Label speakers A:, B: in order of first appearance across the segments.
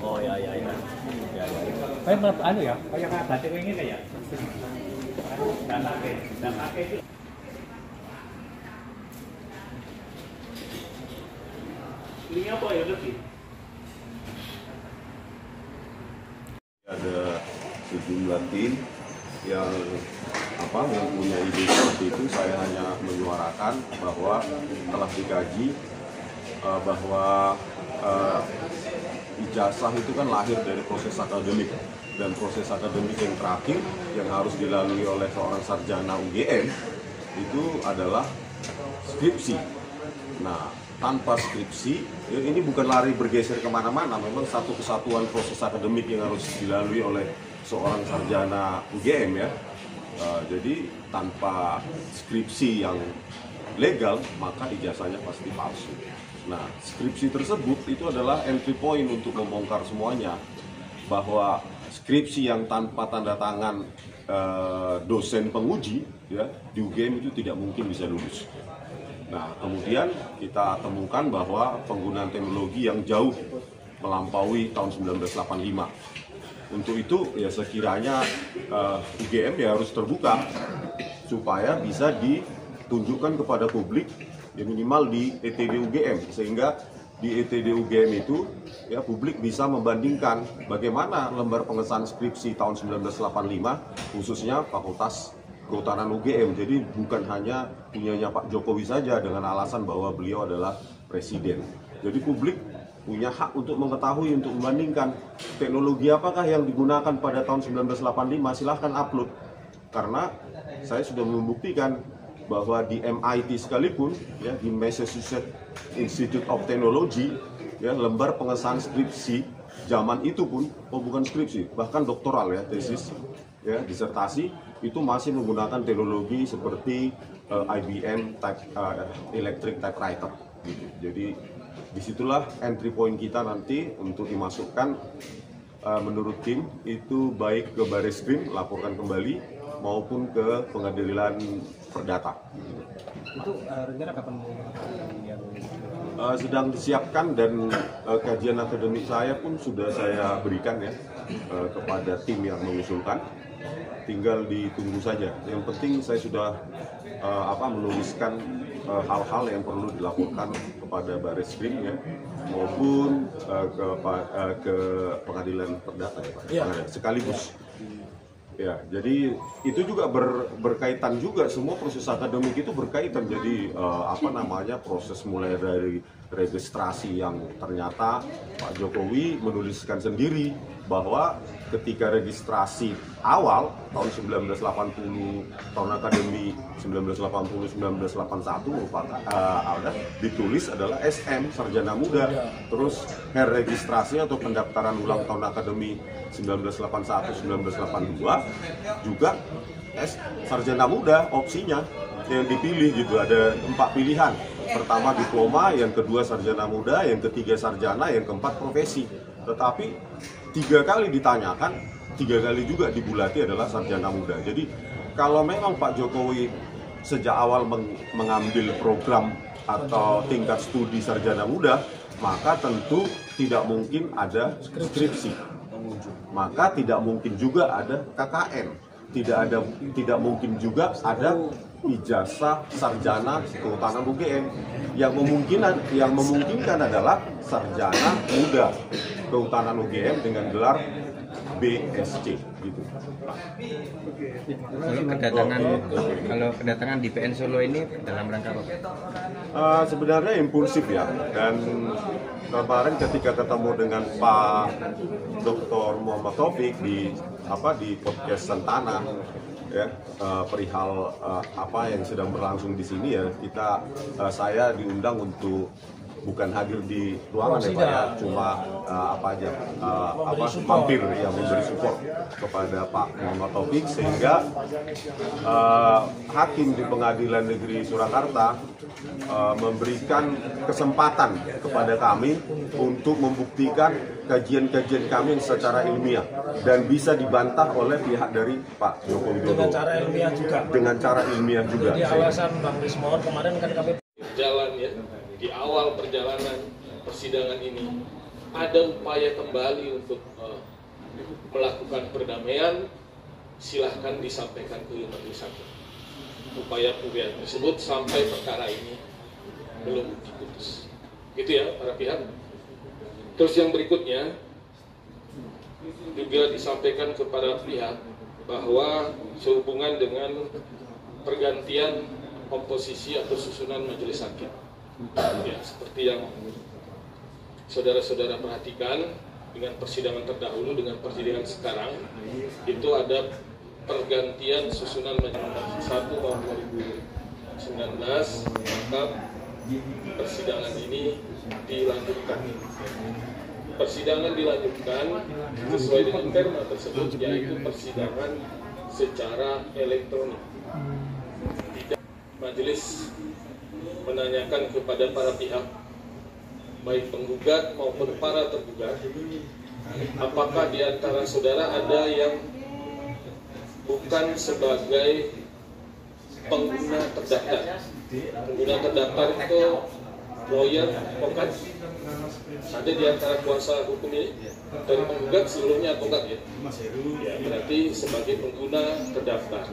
A: Oh ya. Kayak anu ya, kayak batik ini kayak. Dan pakai itu. Ini apa ya lebih?
B: Ada sejumlah tim yang punya ide seperti itu. Saya hanya menyuarakan bahwa telah dikaji bahwa ijazah itu kan lahir dari proses akademik, dan proses akademik yang terakhir yang harus dilalui oleh seorang sarjana UGM itu adalah skripsi. Nah, tanpa skripsi, ini bukan lari bergeser kemana-mana, memang satu kesatuan proses akademik yang harus dilalui oleh seorang sarjana UGM ya. Jadi tanpa skripsi yang legal, maka ijazahnya pasti palsu. Nah, skripsi tersebut itu adalah entry point untuk membongkar semuanya, bahwa skripsi yang tanpa tanda tangan dosen penguji ya di UGM itu tidak mungkin bisa lulus. Nah, kemudian kita temukan bahwa penggunaan teknologi yang jauh melampaui tahun 1985. Untuk itu ya sekiranya UGM ya harus terbuka supaya bisa ditunjukkan kepada publik ya minimal di ETD UGM, sehingga di ETD UGM itu ya publik bisa membandingkan bagaimana lembar pengesahan skripsi tahun 1985 khususnya Fakultas Kehutanan UGM. Jadi bukan hanya punyanya Pak Jokowi saja dengan alasan bahwa beliau adalah presiden. Jadi publik punya hak untuk mengetahui, untuk membandingkan teknologi apakah yang digunakan pada tahun 1985, silahkan upload. Karena saya sudah membuktikan bahwa di MIT sekalipun, ya, di Massachusetts Institute of Technology, ya, lembar pengesahan skripsi zaman itu pun, bukan skripsi, bahkan doktoral ya, tesis, ya, disertasi, itu masih menggunakan teknologi seperti IBM Electric Typewriter. Gitu. Jadi disitulah entry point kita nanti untuk dimasukkan menurut tim itu baik ke Bareskrim laporkan kembali maupun ke Pengadilan Perdata.
C: Itu rencana kapan yang
B: sedang disiapkan dan kajian akademik saya pun sudah saya berikan ya kepada tim yang mengusulkan. Tinggal ditunggu saja. Yang penting saya sudah menuliskan hal-hal yang perlu dilaporkan kepada Bareskrim ya, maupun ke Pengadilan Perdata ya, Pak.
C: Ya.
B: Sekaligus. Ya, jadi itu juga berkaitan juga, semua proses akademik itu berkaitan. Jadi proses mulai dari registrasi yang ternyata Pak Jokowi menuliskan sendiri bahwa ketika registrasi awal tahun 1980, tahun akademi 1980-1981 merupakan ditulis adalah SM Sarjana Muda. Terus registrasi atau pendaftaran ulang tahun akademi 1981-1982 juga Sarjana Muda opsinya yang dipilih gitu, ada 4 pilihan. Pertama diploma, yang kedua sarjana muda, yang ketiga sarjana, yang keempat profesi. Tetapi 3 kali ditanyakan, 3 kali juga dibulati adalah sarjana muda. Jadi kalau memang Pak Jokowi sejak awal mengambil program atau tingkat studi sarjana muda, maka tentu tidak mungkin ada skripsi. Maka tidak mungkin juga ada KKN. Tidak mungkin juga ada ijazah sarjana kehutanan UGM. Yang memungkinkan adalah sarjana muda kehutanan UGM dengan gelar BSc gitu.
D: Kalau kedatangan di PN Solo ini dalam rangka apa?
B: Sebenarnya impulsif ya, dan kemarin ketika ketemu dengan Pak Dr. Muhammad Taufik di podcast Santana ya, perihal apa yang sedang berlangsung di sini ya, saya diundang untuk bukan hadir di ruangan ya Pak ya, cuma mampir ya, memberi support kepada Pak Muhammad Taufik, sehingga hakim di Pengadilan Negeri Surakarta memberikan kesempatan kepada kami untuk membuktikan kajian-kajian kami secara ilmiah dan bisa dibantah oleh pihak dari Pak Joko Widodo
C: dengan cara ilmiah juga.
B: Dengan cara ilmiah juga.
C: Jadi alasan Bang Rismon kemarin kan kami
E: jalan ya, di awal perjalanan persidangan ini ada upaya kembali untuk melakukan perdamaian, silahkan disampaikan ke majelis hakim. Upaya tersebut sampai perkara ini belum diputus. Gitu ya para pihak. Terus yang berikutnya juga disampaikan kepada pihak bahwa sehubungan dengan pergantian komposisi atau susunan majelis hakim, ya, seperti yang saudara-saudara perhatikan dengan persidangan terdahulu dengan persidangan sekarang, itu ada pergantian susunan majelis 1 tahun 2019, maka persidangan ini dilanjutkan. Persidangan dilanjutkan sesuai dengan perma tersebut, yaitu persidangan secara elektronik. Majelis menanyakan kepada para pihak, baik penggugat maupun para tergugat, apakah di antara saudara ada yang bukan sebagai pengguna terdaftar. Pengguna terdaftar itu lawyer, advokat. Ada di antara kuasa hukum ini, dari penggugat seluruhnya advokat ya. Ya, berarti sebagai pengguna terdaftar.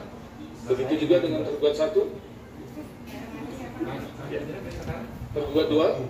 E: Begitu juga dengan tergugat 1. Ya. Tergugat 2.